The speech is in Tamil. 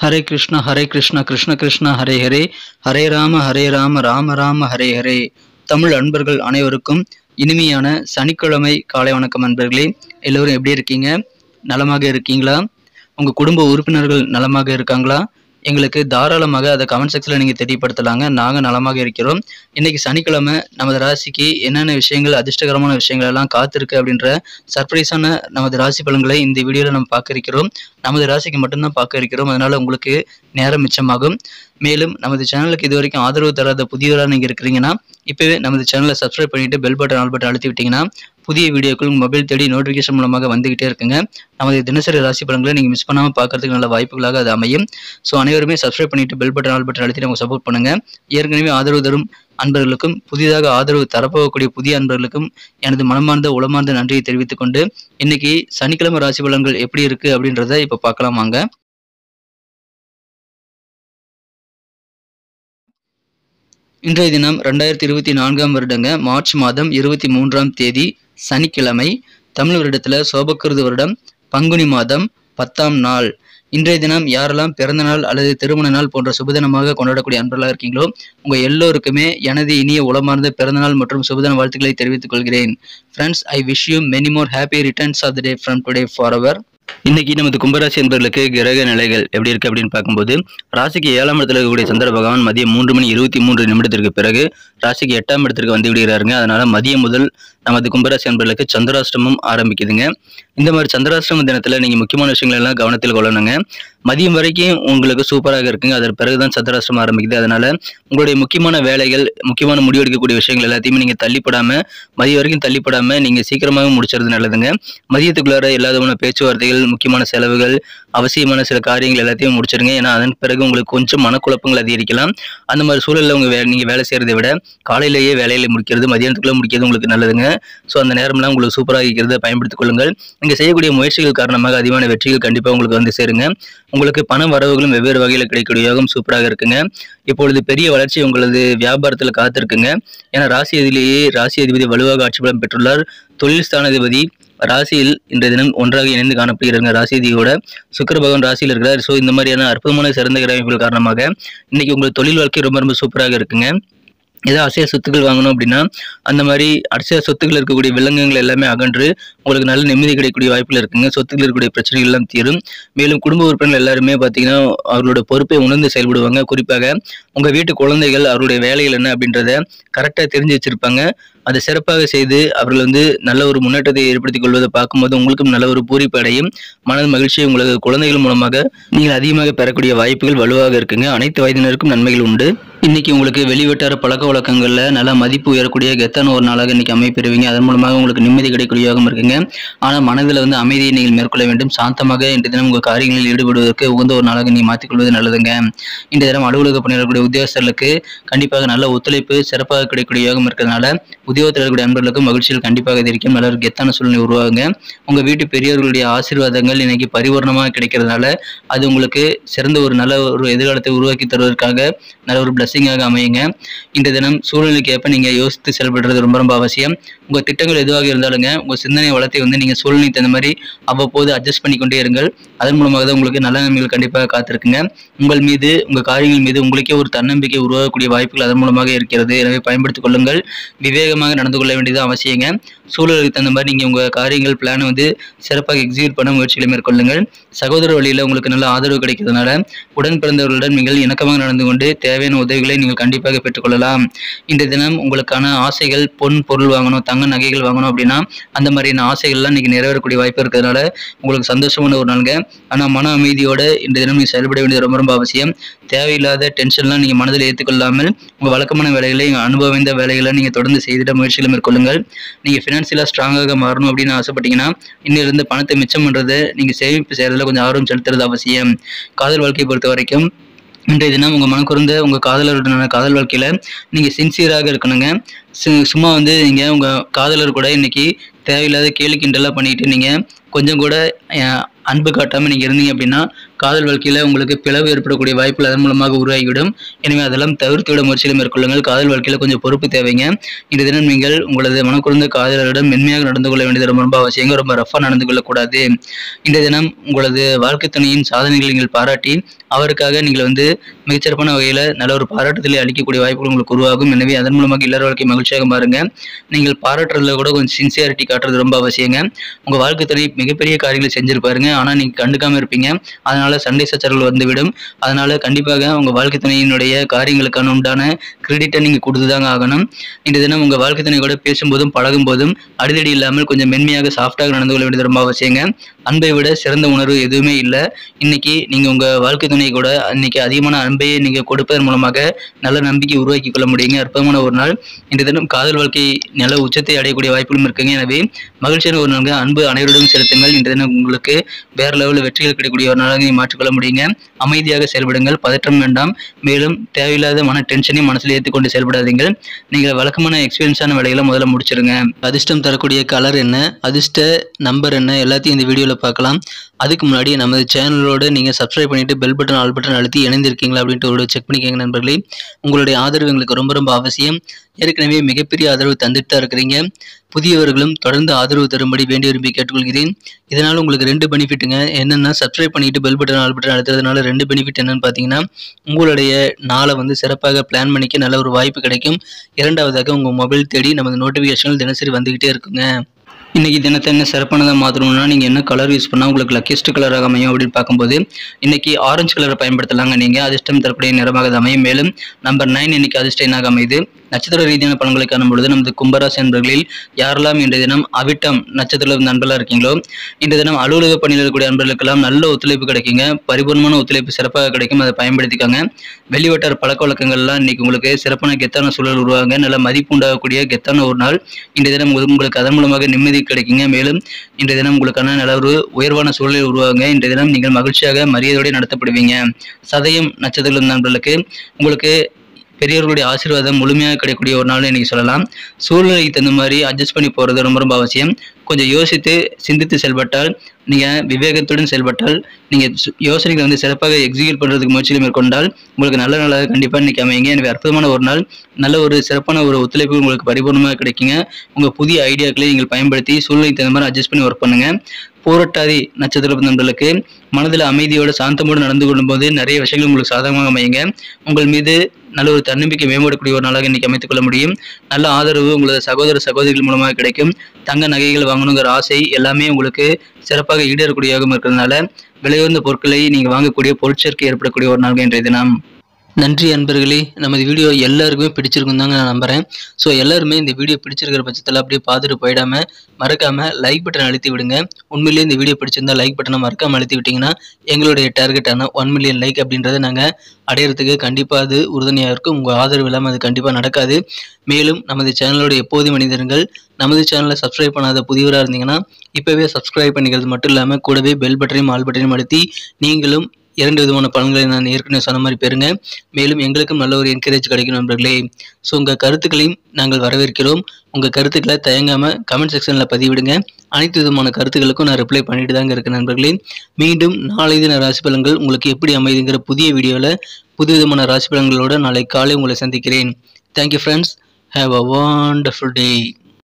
ஹரே கிருஷ்ணா கிருஷ்ண கிருஷ்ணா ஹரே ஹரே, ஹரே ராம ராம ராம ஹரே ஹரே. தமிழ் அன்பர்கள் அனைவருக்கும் இனிமையான சனிக்கிழமை காலை வணக்கம். அன்பர்களே, எல்லோரும் எப்படி இருக்கீங்க? நலமாக இருக்கீங்களா? உங்கள் குடும்ப உறுப்பினர்கள் நலமாக இருக்காங்களா? எங்களுக்கு தாராளமாக அதை கமெண்ட் செக்ஷனில் நீங்கள் தெரியப்படுத்தலாங்க. நாங்கள் நலமாக இருக்கிறோம். இன்றைக்கி சனிக்கிழமை நமது ராசிக்கு என்னென்ன விஷயங்கள், அதிர்ஷ்டகரமான விஷயங்கள் எல்லாம் காத்திருக்கு அப்படின்ற சர்ப்ரைஸான நமது ராசி பலன்களை இந்த வீடியோவில் நம்ம பார்க்க இருக்கிறோம். நமது ராசிக்கு மட்டும்தான் பார்க்க இருக்கிறோம். அதனால் உங்களுக்கு நேரம் மிச்சமாகும். மேலும் நமது சேனலுக்கு இது வரைக்கும் ஆதரவு தராத புதியவராக நீங்கள் இருக்கிறீங்கன்னா இப்போவே நமது சேனலை சப்ஸ்கிரைப் பண்ணிவிட்டு பெல் பட்டன் ஆல் பட்டன் அழுத்தி விட்டிங்கன்னா புதிய வீடியோக்கள் மொபைல் தேடி நோட்டிஃபிகேஷன் மூலமாக வந்துகிட்டே இருக்குங்க. நமது தினசரி ராசி பலன்களை நீங்கள் மிஸ் பண்ணாமல் பார்க்கறதுக்கு நல்ல வாய்ப்புகளாக அது அமையும். ஸோ அனைவருமே சப்ஸ்கிரைப் பண்ணிவிட்டு பெல் பட்டன் ஆல் பட்டன் அழுத்தி நமக்கு சப்போர்ட் பண்ணுங்கள். ஏற்கனவே ஆதரவு தரும் அன்பர்களுக்கும் புதிதாக ஆதரவு தரப்போகக்கூடிய புதிய அன்பர்களுக்கும் எனது மனமார்ந்த உளமார்ந்த நன்றியை தெரிவித்துக் கொண்டு இன்னைக்கு சனிக்கிழமை ராசி பலன்கள் எப்படி இருக்குது அப்படின்றத இப்போ பார்க்கலாமாங்க. இன்றைய தினம் 2024 வருடங்க மார்ச் மாதம் 23ஆம் தேதி சனிக்கிழமை. தமிழ் வருடத்தில் சோபக்கிருது வருடம் பங்குனி மாதம் 10ஆம் நாள். இன்றைய தினம் யாரெல்லாம் பிறந்த நாள் அல்லது திருமண நாள் போன்ற சுபதினமாக கொண்டாடக்கூடிய அன்பர்களாக இருக்கீங்களோ உங்கள் எல்லோருக்குமே எனது இனிய உளமார்ந்த பிறந்தநாள் மற்றும் சுபதின வாழ்த்துக்களை தெரிவித்துக் கொள்கிறேன். Friends, I wish you many more happy returns of the day from today forever. இன்னைக்கு நமது கும்பராசி என்பவர்களுக்கு கிரக நிலைகள் எப்படி இருக்கு அப்படின்னு பார்க்கும்போது, ராசிக்கு 7ஆம் இடத்துல இருக்கக்கூடிய சந்திர பகவான் மதியம் 3:23 பிறகு ராசிக்கு 8ஆம் இடத்திற்கு வந்து விடுகிறாருங்க. அதனால மதியம் முதல் நமது கும்பராசி என்பவர்களுக்கு சந்திராஷ்டமம் ஆரம்பிக்குதுங்க. இந்த மாதிரி சந்திராஷ்டம தினத்துல நீங்க முக்கியமான விஷயங்கள் எல்லாம் கவனத்தில் கொள்ளணுங்க. மதியம் வரைக்கும் உங்களுக்கு சூப்பராக இருக்குங்க. அதற்கு பிறகுதான் சந்திராஷ்டமம் ஆரம்பிக்குது. அதனால உங்களுடைய முக்கியமான வேலைகள், முக்கியமான முடிவெடுக்கக்கூடிய விஷயங்கள் எல்லாத்தையுமே நீங்க தள்ளிப்படாம, மதியம் வரைக்கும் தள்ளிப்படாம நீங்க சீக்கிரமாக முடிச்சுறது நல்லதுங்க. மதியத்துக்குள்ளார எல்லாவிதமான பேச்சுவார்த்தைகள், முக்கியமான செலவுகள், அவசியமான சில காரியங்கள் எல்லாத்தையும் முடிச்சிருங்க. ஏன்னா அதன் பிறகு உங்களுக்கு கொஞ்சம் மனக்குழப்பங்கள் அதிகரிக்கலாம். அந்த மாதிரி சூழலில் நீங்க வேலை செய்யறதை விட காலையிலேயே வேலையில முடிக்கிறது, மதியானத்துக்குள்ள முடிக்கிறது உங்களுக்கு நல்லதுங்க. ஸோ அந்த நேரம்லாம் உங்களுக்கு சூப்பராக இருக்கிறத பயன்படுத்திக் கொள்ளுங்கள். நீங்க செய்யக்கூடிய முயற்சிகள் காரணமாக அதிகமான வெற்றிகள் கண்டிப்பாக உங்களுக்கு வந்து சேருங்க. உங்களுக்கு பண வரவுகளும் வெவ்வேறு வகையில் கிடைக்கக்கூடிய யோகம் சூப்பராக இருக்குங்க. இப்பொழுது பெரிய வளர்ச்சி உங்களது வியாபாரத்தில் காத்திருக்குங்க. ஏன்னா ராசி அதிபதி வலுவாக ஆட்சி பலம் பெற்றுள்ளார். தொழில் ஸ்தானாதிபதி ராசியில் இன்றைய தினம் ஒன்றாக இணைந்து காணப்படுகிறாங்க. ராசிதியோட சுக்கிர பகவான் ராசியில் இருக்கிறார். ஸோ இந்த மாதிரியான அற்புதமான சிறந்த கிரகங்கள் காரணமாக இன்னைக்கு உங்கள் தொழில் வாழ்க்கை ரொம்ப ரொம்ப சூப்பராக இருக்குங்க. ஏதோ அசைய சொத்துக்கள் வாங்கணும் அப்படின்னா அந்த மாதிரி அசைய சொத்துக்கள் இருக்கக்கூடிய விலங்குகள் எல்லாமே அகன்று உங்களுக்கு நல்ல நிம்மதி கிடைக்கக்கூடிய வாய்ப்புகள் இருக்குங்க. சொத்துக்கள் இருக்கக்கூடிய பிரச்சனைகள் எல்லாம் தீரும். மேலும் குடும்ப உறுப்பினர்கள் எல்லாருமே பார்த்தீங்கன்னா அவர்களோட பொறுப்பை உணர்ந்து செயல்படுவாங்க. குறிப்பாக உங்கள் வீட்டு குழந்தைகள் அவருடைய வேலைகள் என்ன அப்படின்றத கரெக்டாக தெரிஞ்சு வச்சிருப்பாங்க. அதை சிறப்பாக செய்து அவர்கள் நல்ல ஒரு முன்னேற்றத்தை ஏற்படுத்திக் கொள்வதை பார்க்கும்போது உங்களுக்கும் நல்ல ஒரு பூரிப்பு அடையும். மன மகிழ்ச்சியை உங்களுக்கு குழந்தைகள் மூலமாக நீங்கள் அதிகமாக பெறக்கூடிய வாய்ப்புகள் வலுவாக இருக்குங்க. அனைத்து வயதினருக்கும் நன்மைகள் உண்டு. இன்னைக்கு உங்களுக்கு வெளிவட்டார பழக்க வழக்கங்களில் நல்ல மதிப்பு உயரக்கூடிய கெத்தான ஒரு நாளாக இன்னைக்கு அமைப்பெறுவீங்க. அதன் மூலமாக உங்களுக்கு நிம்மதி கிடைக்கக்கூடிய யோகம் இருக்குங்க. ஆனால் மனதில் அமைதியை நீங்கள் மேற்கொள்ள வேண்டும். சாந்தமாக இன்றைய தினம் உங்கள் காரியங்களில் ஈடுபடுவதற்கு உகந்த ஒரு நாளாக நீங்கள் மாற்றிக்கொள்வது நல்லதுங்க. இன்றைய தினம் அலுவலக பணியாளர்களுடைய உத்தியோகஸ்தர்களுக்கு கண்டிப்பாக நல்ல ஒத்துழைப்பு சிறப்பாக கிடைக்கக்கூடிய யோகம் இருக்கிறதுனால உத்தியோகத்தில் இருக்கக்கூடிய அன்பர்களுக்கும் மகிழ்ச்சியில் கண்டிப்பாக இருக்கும். நல்ல ஒரு கெத்தான சூழ்நிலை உருவாகுங்க. உங்கள் வீட்டு பெரியவர்களுடைய ஆசீர்வாதங்கள் இன்னைக்கு பரிபூர்ணமாக கிடைக்கிறதுனால அது உங்களுக்கு சிறந்த ஒரு நல்ல ஒரு எதிர்காலத்தை உருவாக்கி தருவதற்காக நல்ல ஒரு பிளஸிங்காக அமையுங்க. இன்றைய தினம் சூழ்நிலைக்கு ஏற்ப நீங்கள் யோசித்து செயல்படுறது ரொம்ப ரொம்ப அவசியம். உங்கள் திட்டங்கள் எதுவாக இருந்தாலுங்க உங்கள் சிந்தனை வளத்தை நீங்கள் சூழ்நிலை தகுந்த மாதிரி அவ்வப்போது அட்ஜஸ்ட் பண்ணிக்கொண்டே இருங்கள். அதன் மூலமாக தான் உங்களுக்கு நல்ல நன்மைகள் கண்டிப்பாக காத்திருக்குங்க. உங்கள் மீது, உங்கள் காரியங்கள் மீது உங்களுக்கே ஒரு தன்னம்பிக்கை உருவாகக்கூடிய வாய்ப்புகள் அதன் மூலமாக இருக்கிறது. எனவே பயன்படுத்திக் கொள்ளுங்கள். விவேகமாக நடந்து கொள்ள வேண்டியது அவசியங்க. சூழலுக்கு தகுந்த மாதிரி நீங்கள் உங்கள் காரியங்கள் பிளானை சிறப்பாக எக்ஸிக்யூட் பண்ண முயற்சிகளை மேற்கொள்ளுங்கள். சகோதர வழியில் உங்களுக்கு நல்ல ஆதரவு கிடைக்கிறதுனால உடன் பிறந்தவர்களுடன் நீங்கள் இணக்கமாக நடந்து கொண்டு தேவையான உதவிகளை நீங்கள் கண்டிப்பாக பெற்றுக்கொள்ளலாம். இன்றைய தினம் உங்களுக்கான ஆசைகள், பொன் பொருள் வாங்கணும், தங்க நகைகள் வாங்கணும் அப்படின்னா அந்த மாதிரியான ஆசைகள்லாம் இன்னைக்கு நிறைவேறக்கூடிய வாய்ப்பு இருக்கிறதுனால உங்களுக்கு சந்தோஷமான ஒரு நாளுங்க. ஆனால் மன அமைதியோட இன்றைய தினம் நீங்கள் செயல்பட வேண்டியது ரொம்ப ரொம்ப அவசியம். தேவையில்லாத டென்ஷன்லாம் நீங்கள் மனதில் ஏற்றுக்கொள்ளாமல் உங்கள் வழக்கமான வேலைகளை, அனுபவம் வாய்ந்த வேலைகளை நீங்கள் தொடர்ந்து செய்திட முயற்சிகளை மேற்கொள்ளுங்கள். நீங்கள் ஃபினான்ஷியலாக ஸ்ட்ராங்காக மாறணும் அப்படின்னு ஆசைப்பட்டீங்கன்னா இன்னிலிருந்து பணத்தை மிச்சம் பண்ணுறது, நீங்கள் சேமிப்பு செய்கிறதுல கொஞ்சம் ஆர்வம் செலுத்துறது அவசியம். காதல் வாழ்க்கையை பொறுத்த வரைக்கும் இன்றைய தினம் உங்கள் மனக்குறந்த உங்கள் காதலருடனான காதல் வாழ்க்கையில் நீங்கள் சின்சியராக இருக்கணுங்க. சும்மா நீங்கள் உங்கள் காதலர் கூட இன்னைக்கு தேவையில்லாத கேலி கிண்டலாக பண்ணிட்டு நீங்கள் கொஞ்சம் கூட அன்பு காட்டாமல் நீங்கள் இருந்தீங்க அப்படின்னா காதல் வாழ்க்கையில் உங்களுக்கு பிளவு ஏற்படக்கூடிய வாய்ப்புகள் அதன் மூலமாக உருவாகிவிடும். எனவே அதெல்லாம் தவிர்த்துவிட முயற்சிகளை மேற்கொள்ளுங்கள். காதல் வாழ்க்கையில் கொஞ்சம் பொறுப்பு தேவைங்க. இந்த தினம் நீங்கள் உங்களது மனக்குறந்த காதலரிடம் மென்மையாக நடந்து கொள்ள வேண்டியது ரொம்ப அவசியங்க. ரொம்ப ரஃபாக நடந்து கொள்ளக்கூடாது. இந்த தினம் உங்களது வாழ்க்கை துணையின் சாதனைகளை நீங்கள் பாராட்டி அவருக்காக நீங்கள் மிகச்சிறப்பான வகையில் நல்ல ஒரு பாராட்டுதலை அளிக்கக்கூடிய வாய்ப்புகள் உங்களுக்கு உருவாகும். எனவே அதன் மூலமாக இல்லற வாழ்க்கை மகிழ்ச்சியாக மாறுங்க. நீங்கள் பாராட்டுறதுல கூட கொஞ்சம் சின்சியாரிட்டி காட்டுறது ரொம்ப அவசியங்க. உங்கள் வாழ்க்கை துணை மிகப்பெரிய காரியங்களை செஞ்சிருப்பாருங்க. ஆனால் நீங்கள் கண்டுக்காமல் இருப்பீங்க. அதனால சண்டை சச்சரவுகள் வந்துவிடும். அதனால கண்டிப்பாக உங்கள் வாழ்க்கை துணையினுடைய காரியங்களுக்கான உண்டான கிரெடிட்டை நீங்கள் கொடுத்துதாங்க ஆகணும். இந்த தினம் உங்கள் வாழ்க்கை துணை கூட பேசும்போதும் பழகும் போதும் அடிதடி இல்லாமல் கொஞ்சம் மென்மையாக சாஃப்டாக நடந்து கொள்ள வேண்டியது ரொம்ப அவசியங்க. அன்பை விட சிறந்த உணர்வு எதுவுமே இல்லை. இன்னைக்கு நீங்கள் உங்கள் வாழ்க்கை துணை கூட இன்னைக்கு அதிகமான அன்பையை நீங்கள் கொடுப்பதன் மூலமாக நல்ல நம்பிக்கை உருவாக்கி கொள்ள முடியுங்க. அற்புதமான ஒரு நாள். இந்த தினம் காதல் வாழ்க்கை நல்ல உச்சத்தை அடையக்கூடிய வாய்ப்புகளும் இருக்குங்க. எனவே மகிழ்ச்சியான ஒரு நாள். அன்பு அனைவரிடம் செலுத்துங்கள். இந்த தினம் உங்களுக்கு வேற லெவலில் வெற்றிகள் கிடைக்கக்கூடிய ஒரு நாளாக நீங்கள் மாற்றிக்கொள்ள முடியுங்க. அமைதியாக செயல்படுங்கள். பதற்றம் வேண்டாம். மேலும் தேவையில்லாத மன டென்ஷனையும் மனசில் ஏற்றுக்கொண்டு செயல்படாதீங்கள். நீங்கள் வழக்கமான எக்ஸ்பீரியன்ஸான வேலைகளை முதல்ல முடிச்சிருங்க. அதிர்ஷ்டம் தரக்கூடிய கலர் என்ன, அதிர்ஷ்ட நம்பர் என்ன, எல்லாத்தையும் இந்த வீடியோவில் பார்க்கலாம். அதுக்கு முன்னாடி நமது சேனலோடு நீங்கள் சப்ஸ்கிரைப் பண்ணிட்டு பெல் பட்டன் ஆல் பட்டன் அழுத்தி இணைந்திருக்கீங்களா அப்படின்ட்டு ஒரு செக் பண்ணிக்கோங்க நண்பர்களே. உங்களுடைய ஆதரவு எங்களுக்கு ரொம்ப ரொம்ப அவசியம். ஏற்கனவே மிகப்பெரிய ஆதரவு தந்துட்டு தான் இருக்கிறீங்க. புதியவர்களும் தொடர்ந்து ஆதரவு தரும்படி வேண்டி விரும்பி கேட்டுக்கொள்கிறேன். இதனால் உங்களுக்கு 2 பெனிஃபிட்டுங்க. என்னென்னா சப்ஸ்கிரைப் பண்ணிட்டு பெல் பட்டன் ஆல் பட்டன் அழுத்துறதுனால 2 பெனிஃபிட் என்னன்னு பார்த்தீங்கன்னா, உங்களுடைய நாளை சிறப்பாக பிளான் பண்ணிக்க நல்ல ஒரு வாய்ப்பு கிடைக்கும். இரண்டாவதாக உங்கள் மொபைல் தேடி நமது நோட்டிஃபிகேஷன்கள் தினசரி வந்துக்கிட்டே இருக்குங்க. இன்றைக்கி தினத்தை என்ன சிறப்பானதாக மாற்றணும்னா நீங்கள் என்ன கலர் யூஸ் பண்ணால் உங்களுக்கு லக்கியஸ்ட் கலராக அமையும் அப்படின்னு பார்க்கும்போது இன்றைக்கி ஆரஞ்சு கலரை பயன்படுத்தலாங்க. நீங்கள் அதிர்ஷ்டம் தரக்கூடிய நிறமாக அமையும். மேலும் நம்பர் 9 இன்றைக்கி அதிர்ஷ்ட எண்ணாக அமையுது. நட்சத்திர ரீதியான பலன்களை காணும் பொழுது நமது கும்பராசி நண்பர்களில் யாரெல்லாம் இன்றைய தினம் அவிட்டம் நட்சத்திர நண்பர்களாக இருக்கீங்களோ இந்த தினம் அலுவலக பணியில் இருக்கக்கூடிய நண்பர்களுக்கெல்லாம் நல்ல ஒத்துழைப்பு கிடைக்குங்க. பரிபூர்ணமான ஒத்துழைப்பு சிறப்பாக கிடைக்கும். அதை பயன்படுத்திக்காங்க. வெளிவட்டார பழக்க வழக்கங்கள்லாம் இன்னைக்கு உங்களுக்கு சிறப்பான கெத்தான சூழல் உருவாங்க. நல்ல மதிப்பு உண்டாகக்கூடிய கெத்தான ஒரு நாள். இன்றைய தினம் உங்களுக்கு அதன் மூலமாக நிம்மதி கிடைக்குங்க. மேலும் இன்றைய தினம் உங்களுக்கான நல்ல ஒரு உயர்வான சூழலை உருவாங்க. இன்றைய தினம் நீங்கள் மகிழ்ச்சியாக மரியாதையோடு நடத்தப்படுவீங்க. சதயம் நட்சத்திர நண்பர்களுக்கு உங்களுக்கு பெரியவர்களுடைய ஆசீர்வாதம் முழுமையாக கிடைக்கக்கூடிய ஒரு நாள் இன்னைக்கு சொல்லலாம். சூழ்நிலைக்கு தகுந்த மாதிரி அட்ஜஸ்ட் பண்ணி போகிறது ரொம்ப ரொம்ப அவசியம். கொஞ்சம் யோசித்து சிந்தித்து செயல்பட்டால், நீங்கள் விவேகத்துடன் செயல்பட்டால், நீங்கள் யோசனைகளை சிறப்பாக எக்ஸிக்யூட் பண்ணுறதுக்கு முயற்சிகள் மேற்கொண்டால் உங்களுக்கு நல்ல நாளாக கண்டிப்பாக இன்றைக்கி அமைங்க. எனவே அற்புதமான ஒரு நாள். நல்ல ஒரு சிறப்பான ஒரு ஒத்துழைப்பு உங்களுக்கு பரிபூர்ணமாக கிடைக்குங்க. உங்கள் புதிய ஐடியாக்களை நீங்கள் பயன்படுத்தி சூழ்நிலைக்கு தகுந்த மாதிரி அட்ஜஸ்ட் பண்ணி ஒர்க் பண்ணுங்கள். போராட்டாதி நட்சத்திர நண்பர்களுக்கு மனதில் அமைதியோடு சாந்தமோடு நடந்து கொள்ளும்போது நிறைய விஷயங்கள் உங்களுக்கு சாதகமாக அமையுங்க. உங்கள் மீது நல்ல ஒரு தன்னம்பிக்கை மேம்படக்கூடிய ஒரு நாளாக இன்னைக்கு அமைத்துக் கொள்ள முடியும். நல்ல ஆதரவு உங்களது சகோதர சகோதரிகள் மூலமாக கிடைக்கும். தங்க நகைகள் வாங்கணுங்கிற ஆசை எல்லாமே உங்களுக்கு சிறப்பாக ஈடேறக்கூடியதாக இருக்கிறதுனால விலையுயர்ந்த பொருட்களை நீங்கள் வாங்கக்கூடிய பொருட்சேர்க்கை ஏற்படக்கூடிய ஒரு நாள் இன்றைய தினம். நன்றி அன்பர்களே. நமது வீடியோ எல்லாருக்குமே பிடிச்சிருக்கும் தாங்க நான் நம்புகிறேன். ஸோ எல்லாருமே இந்த வீடியோ பிடிச்சிருக்கிற பட்சத்தில் அப்படியே பார்த்துட்டு போயிடாமல் மறக்காமல் லைக் பட்டன் அழுத்தி விடுங்க. உண்மையிலேயே இந்த வீடியோ பிடிச்சிருந்தா லைக் பட்டனை மறக்காமல் அழுத்தி விட்டிங்கன்னா எங்களுடைய டார்கெட்டான 1 மில்லியன் லைக் அப்படின்றத நாங்கள் அடையிறதுக்கு கண்டிப்பாக அது உறுதுணையாக இருக்கும். உங்கள் ஆதரவு இல்லாமல் அது கண்டிப்பாக நடக்காது. மேலும் நமது சேனலோட எப்போதும் மனிதர்கள் நமது சேனலை சப்ஸ்கிரைப் பண்ணாத புதியவராக இருந்தீங்கன்னா இப்போவே சப்ஸ்கிரைப் பண்ணிக்கிறது மட்டும் இல்லாமல் கூடவே பெல் பட்டனையும் ஆல் பட்டனையும் அழுத்தி நீங்களும் 2 விதமான பலன்களை நான் ஏற்கனவே சொன்ன மாதிரி பெறுங்க. மேலும் எங்களுக்கும் நல்ல ஒரு என்கரேஜ் கிடைக்கும் நண்பர்களே. ஸோ உங்கள் கருத்துக்களையும் நாங்கள் வரவேற்கிறோம். உங்கள் கருத்துக்களை தயங்காமல் கமெண்ட் செக்ஷனில் பதிவிடுங்க. அனைத்து விதமான கருத்துக்களுக்கும் நான் ரிப்ளை பண்ணிட்டு தாங்க இருக்கேன் நண்பர்களே. மீண்டும் நாளை தின ராசி பலன்கள் உங்களுக்கு எப்படி அமைதுங்கிற புதிய வீடியோவில் புது விதமான ராசி பலன்களோடு நாளை காலை உங்களை சந்திக்கிறேன். Thank you friends. Have a wonderful day.